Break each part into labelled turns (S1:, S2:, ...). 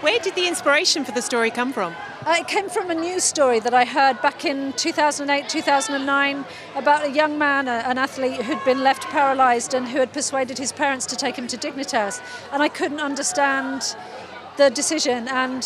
S1: Where did the inspiration for the story come from?
S2: It came from a news story that I heard back in 2008, 2009 about a young man, an athlete who'd been left paralysed and who had persuaded his parents to take him to Dignitas. And I couldn't understand the decision, and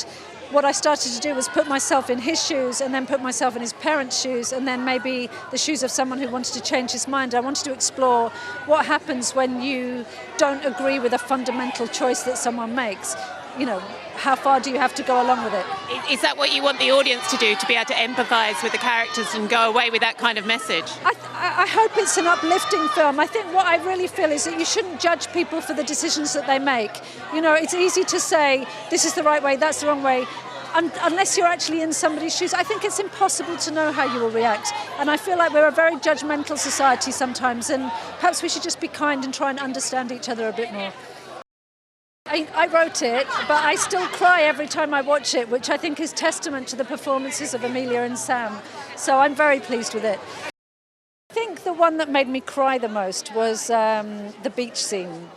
S2: what I started to do was put myself in his shoes and then put myself in his parents' shoes and then maybe the shoes of someone who wanted to change his mind. I wanted to explore what happens when you don't agree with a fundamental choice that someone makes. You know, how far do you have to go along with it?
S1: Is that what you want the audience to do, to be able to empathise with the characters and go away with that kind of message?
S2: I hope it's an uplifting film. I think what I really feel is that you shouldn't judge people for the decisions that they make. You know, it's easy to say, this is the right way, that's the wrong way. Unless you're actually in somebody's shoes, I think it's impossible to know how you will react. And I feel like we're a very judgmental society sometimes, and perhaps we should just be kind and try and understand each other a bit more. I wrote it, but I still cry every time I watch it, which I think is testament to the performances of Amelia and Sam. So I'm very pleased with it. I think the one that made me cry the most was the beach scene.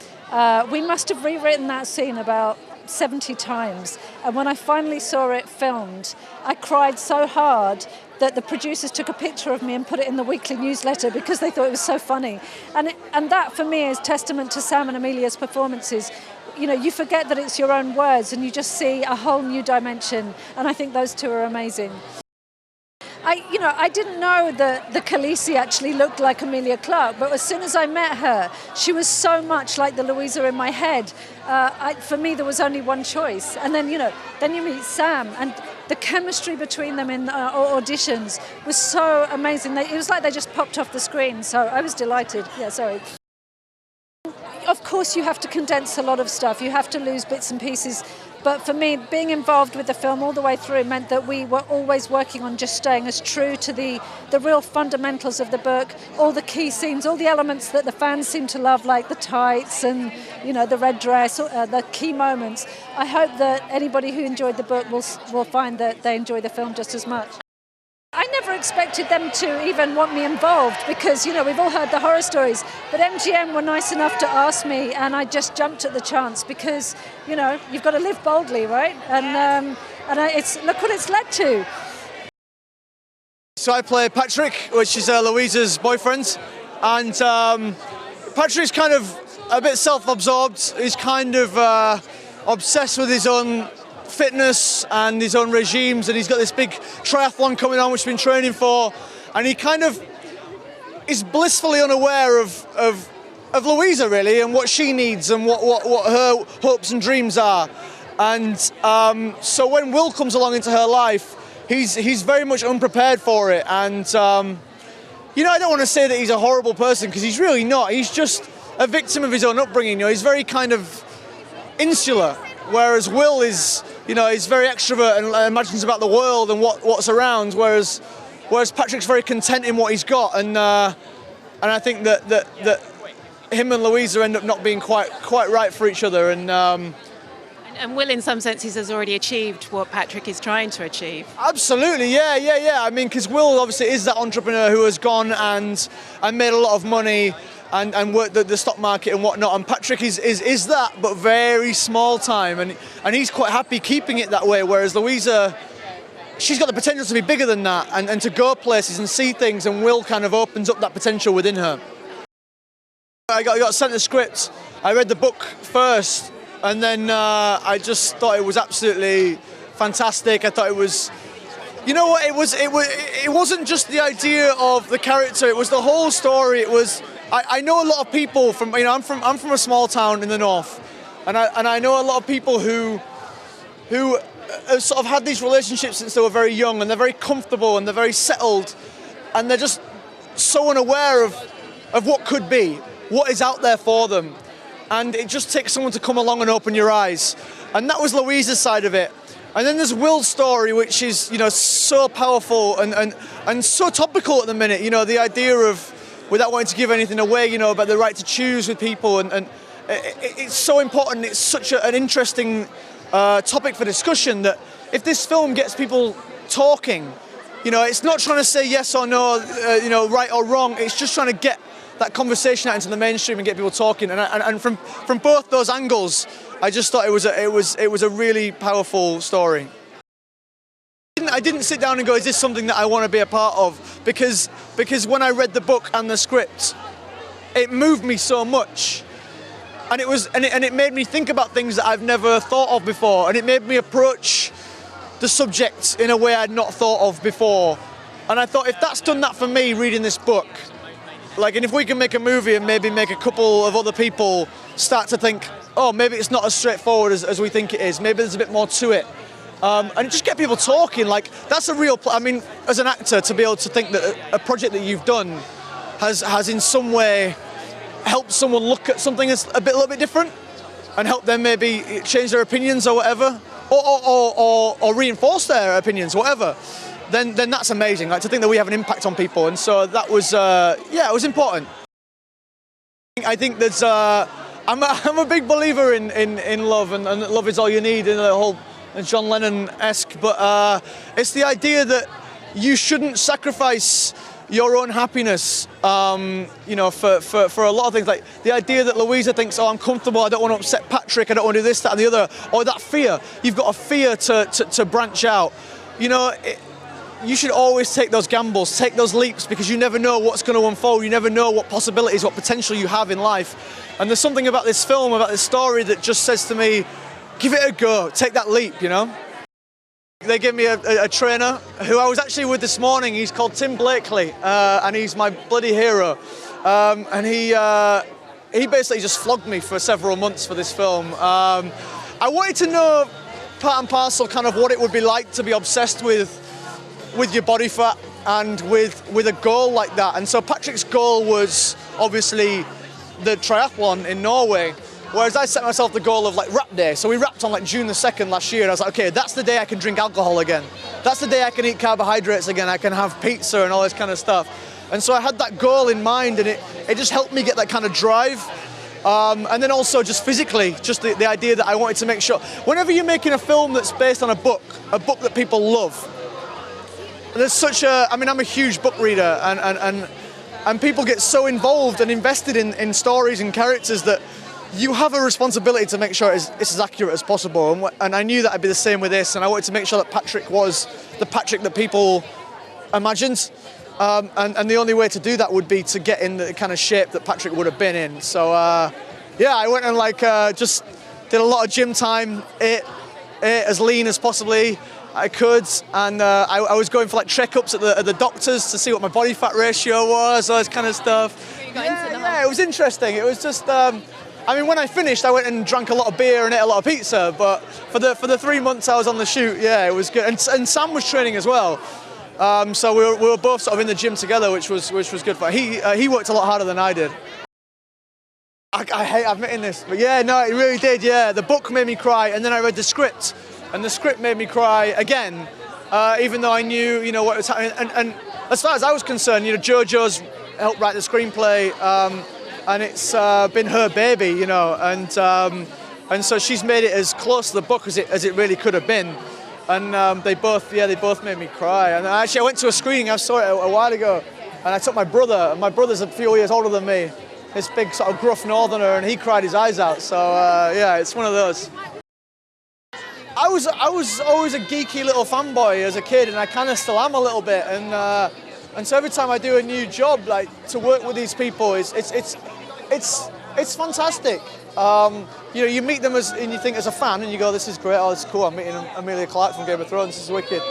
S2: We must have rewritten that scene about 70 times, and when I finally saw it filmed, I cried so hard that the producers took a picture of me and put it in the weekly newsletter because they thought it was so funny. And that for me is testament to Sam and Amelia's performances. You know, you forget that it's your own words and you just see a whole new dimension, and I think those two are amazing. I didn't know that the Khaleesi actually looked like Amelia Clark, but as soon as I met her, she was so much like the Louisa in my head. For me, there was only one choice. And then, then you meet Sam, and the chemistry between them in auditions was so amazing. It was like they just popped off the screen, so I was delighted. Yeah, sorry. Of course, you have to condense a lot of stuff. You have to lose bits and pieces. But for me, being involved with the film all the way through meant that we were always working on just staying as true to the real fundamentals of the book, all the key scenes, all the elements that the fans seem to love, like the tights and, the red dress, the key moments. I hope that anybody who enjoyed the book will find that they enjoy the film just as much. I never expected them to even want me involved because, we've all heard the horror stories, but MGM were nice enough to ask me, and I just jumped at the chance because, you've got to live boldly, right? And look what it's led to.
S3: So I play Patrick, which is Louisa's boyfriend, and Patrick's kind of a bit self-absorbed. He's kind of obsessed with his own fitness and his own regimes, and he's got this big triathlon coming on which he's been training for, and he kind of is blissfully unaware of Louisa really, and what she needs and what her hopes and dreams are. And so when Will comes along into her life, he's very much unprepared for it, and I don't want to say that he's a horrible person, because he's really not. He's just a victim of his own upbringing. He's very kind of insular, whereas Will is he's very extrovert and imagines about the world and what's around, whereas Patrick's very content in what he's got, and I think that him and Louisa end up not being quite right for each other, and
S1: Will, in some senses, has already achieved what Patrick is trying to achieve.
S3: Absolutely, yeah. I mean, because Will obviously is that entrepreneur who has gone and made a lot of money and worked the stock market and whatnot, and Patrick is that, but very small time, and he's quite happy keeping it that way, whereas Louisa, she's got the potential to be bigger than that and to go places and see things, and Will kind of opens up that potential within her. I got sent a script. I read the book first, and then I just thought it was absolutely fantastic. I thought it was, it wasn't just the idea of the character, it was the whole story. It was, I know a lot of people from, I'm from a small town in the north, and I know a lot of people who have sort of had these relationships since they were very young, and they're very comfortable and they're very settled, and they're just so unaware of what could be, what is out there for them. And it just takes someone to come along and open your eyes. And that was Louisa's side of it. And then there's Will's story, which is, so powerful and so topical at the minute. The idea of, without wanting to give anything away, about the right to choose with people, and it's so important. It's such an interesting topic for discussion that if this film gets people talking, it's not trying to say yes or no, right or wrong. It's just trying to get that conversation out into the mainstream and get people talking. And from both those angles, I just thought it was a really powerful story. I didn't sit down and go, is this something that I want to be a part of? Because when I read the book and the script, it moved me so much. And it made me think about things that I've never thought of before, and it made me approach the subject in a way I'd not thought of before. And I thought, if that's done that for me reading this book, and if we can make a movie and maybe make a couple of other people start to think, oh, maybe it's not as straightforward as we think it is, maybe there's a bit more to it. And just get people talking, that's a real, as an actor, to be able to think that a project that you've done has in some way help someone look at something that's a little bit different and help them maybe change their opinions or whatever, or reinforce their opinions, whatever, then that's amazing. To think that we have an impact on people, and so that was, it was important. I think there's, I'm a big believer in love, and love is all you need, and the whole John Lennon-esque, but it's the idea that you shouldn't sacrifice your own happiness, for a lot of things. Like the idea that Louisa thinks, oh, I'm comfortable, I don't want to upset Patrick, I don't want to do this, that, and the other, or that fear. You've got a fear to branch out. You should always take those gambles, take those leaps, because you never know what's going to unfold. You never know what possibilities, what potential you have in life. And there's something about this film, about this story, that just says to me, give it a go, take that leap, They gave me a trainer who I was actually with this morning. He's called Tim Blakely, and he's my bloody hero. And he basically just flogged me for several months for this film. I wanted to know part and parcel kind of what it would be like to be obsessed with your body fat and with a goal like that. And so Patrick's goal was obviously the triathlon in Norway, whereas I set myself the goal of rap day. So we rapped on June the 2nd last year, and I was like, okay, that's the day I can drink alcohol again. That's the day I can eat carbohydrates again. I can have pizza and all this kind of stuff. And so I had that goal in mind, and it just helped me get that kind of drive. And then also just physically, just the idea that I wanted to make sure, whenever you're making a film that's based on a book that people love, there's such a, I'm a huge book reader, and people get so involved and invested in stories and characters that you have a responsibility to make sure it's as accurate as possible. And I knew that I'd be the same with this, and I wanted to make sure that Patrick was the Patrick that people imagined. And the only way to do that would be to get in the kind of shape that Patrick would have been in. So I went and just did a lot of gym time, ate as lean as possibly I could, and I was going for checkups at the doctors to see what my body fat ratio was, all this kind of stuff. Yeah, it was interesting. It was just, when I finished, I went and drank a lot of beer and ate a lot of pizza. But for the 3 months I was on the shoot, it was good. And Sam was training as well, so we were both sort of in the gym together, which was good for him. He worked a lot harder than I did. I hate admitting this, but it really did. Yeah, the book made me cry, and then I read the script. And the script made me cry again, even though I knew, what was happening. And as far as I was concerned, Jojo's helped write the screenplay, and it's been her baby, and so she's made it as close to the book as it really could have been. And they both made me cry. And actually, I went to a screening. I saw it a while ago, and I took my brother. And my brother's a few years older than me. This big sort of gruff northerner, and he cried his eyes out. So it's one of those. I was always a geeky little fanboy as a kid, and I kind of still am a little bit. And so every time I do a new job, to work with these people, it's fantastic. You meet them and you think as a fan, and you go, this is great, oh, this is cool. I'm meeting Emilia Clarke from Game of Thrones, this is wicked.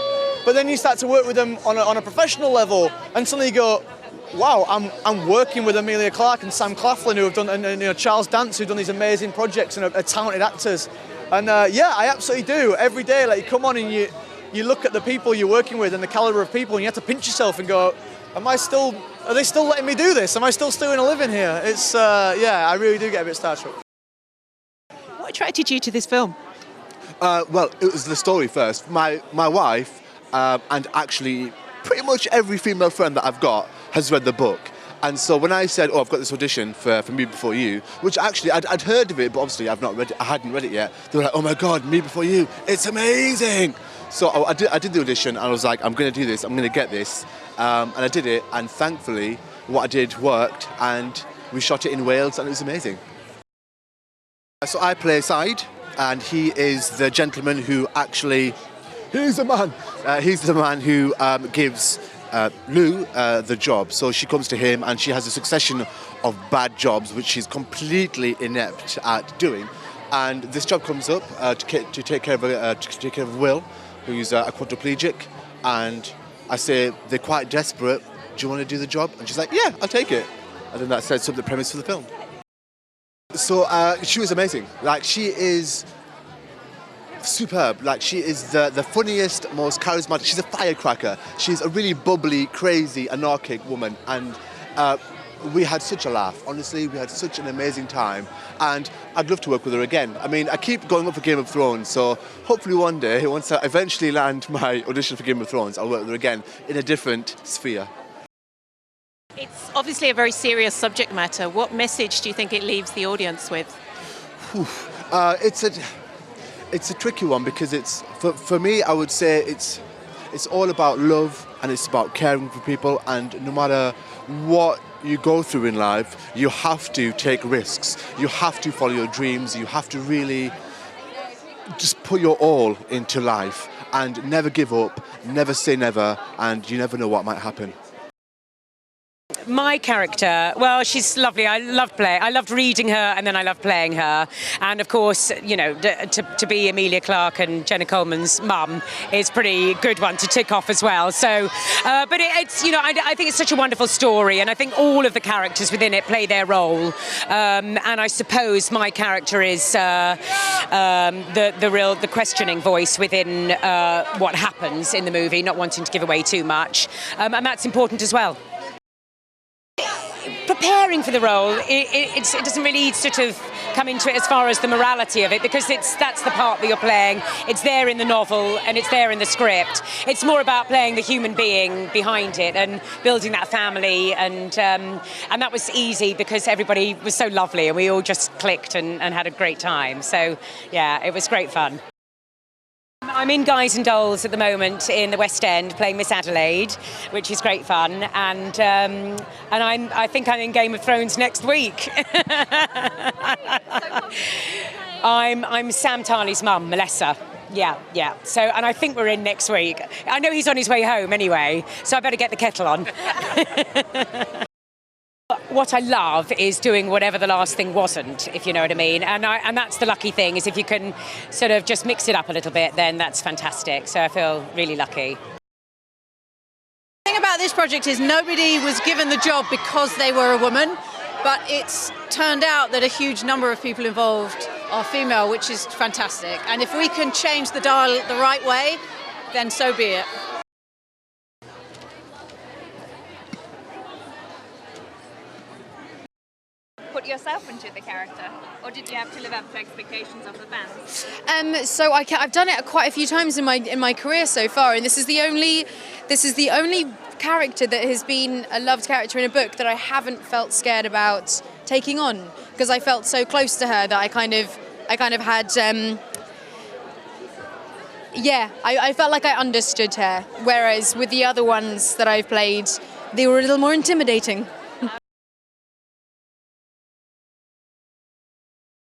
S3: But then you start to work with them on a professional level, and suddenly you go, wow, I'm working with Emilia Clarke and Sam Claflin, who have done, and Charles Dance, who've done these amazing projects and are talented actors. And I absolutely do. Every day, you come on and you look at the people you're working with and the caliber of people, and you have to pinch yourself and go, are they still letting me do this? Am I still doing a living here? It's, I really do get a bit starstruck.
S1: What attracted you to this film?
S4: Well, it was the story first. My wife, and actually pretty much every female friend that I've got has read the book. And so when I said, oh, I've got this audition for Me Before You, which actually I'd heard of it, but obviously I've not read it, I hadn't read it yet. They were like, oh my God, Me Before You, it's amazing. So I did the audition, and I was like, I'm going to do this, I'm going to get this. And I did it, and thankfully what I did worked, and we shot it in Wales, and it was amazing. So I play side, and he is the gentleman who actually, he's the man who gives Lou the job. So she comes to him, and she has a succession of bad jobs which she's completely inept at doing. And this job comes up to take care of Will, who's a quadriplegic. And I say, they're quite desperate. Do you want to do the job? And she's like, yeah, I'll take it. And then that sets up the premise for the film. So she was amazing. Like, she is superb. Like, she is the funniest, most charismatic. She's a firecracker. She's a really bubbly, crazy, anarchic woman. And we had such a laugh. Honestly, we had such an amazing time. And I'd love to work with her again. I mean, I keep going up for Game of Thrones, so hopefully one day, once I eventually land my audition for Game of Thrones, I'll work with her again in a different sphere.
S1: It's obviously a very serious subject matter. What message do you think it leaves the audience with?
S4: It's a tricky one, because it's for me, I would say it's all about love, and it's about caring for people. And no matter what you go through in life, you have to take risks. You have to follow your dreams. You have to really just put your all into life and never give up, never say never, and you never know what might happen.
S5: My character, well, she's lovely. I loved reading her, and then I loved playing her. And of course, you know, to be Emilia Clarke and Jenna Coleman's mum is a pretty good one to tick off as well. So, but it's, you know, I think it's such a wonderful story, and I think all of the characters within it play their role. And I suppose my character is the questioning voice within what happens in the movie, not wanting to give away too much, and that's important as well. Preparing for the role, it doesn't really sort of come into it as far as the morality of it, because that's the part that you're playing. It's there in the novel and it's there in the script. It's more about playing the human being behind it and building that family, and that was easy because everybody was so lovely and we all just clicked and had a great time. So yeah, it was great fun. I'm in Guys and Dolls at the moment in the West End playing Miss Adelaide, which is great fun, and I think I'm in Game of Thrones next week. I'm Sam Tarley's mum, Melissa. Yeah. So, and I think we're in next week. I know he's on his way home anyway, so I better get the kettle on. What I love is doing whatever the last thing wasn't, if you know what I mean. And that's the lucky thing, is if you can sort of just mix it up a little bit, then that's fantastic. So I feel really lucky.
S6: The thing about this project is nobody was given the job because they were a woman, but it's turned out that a huge number of people involved are female, which is fantastic. And if we can change the dial the right way, then so be it.
S7: Put yourself into the character, or did you have to live up to expectations of the fans?
S8: So I've done it quite a few times in my career so far, and this is the only character that has been a loved character in a book that I haven't felt scared about taking on, because I felt so close to her that I kind of had I felt like I understood her, whereas with the other ones that I've played, they were a little more intimidating.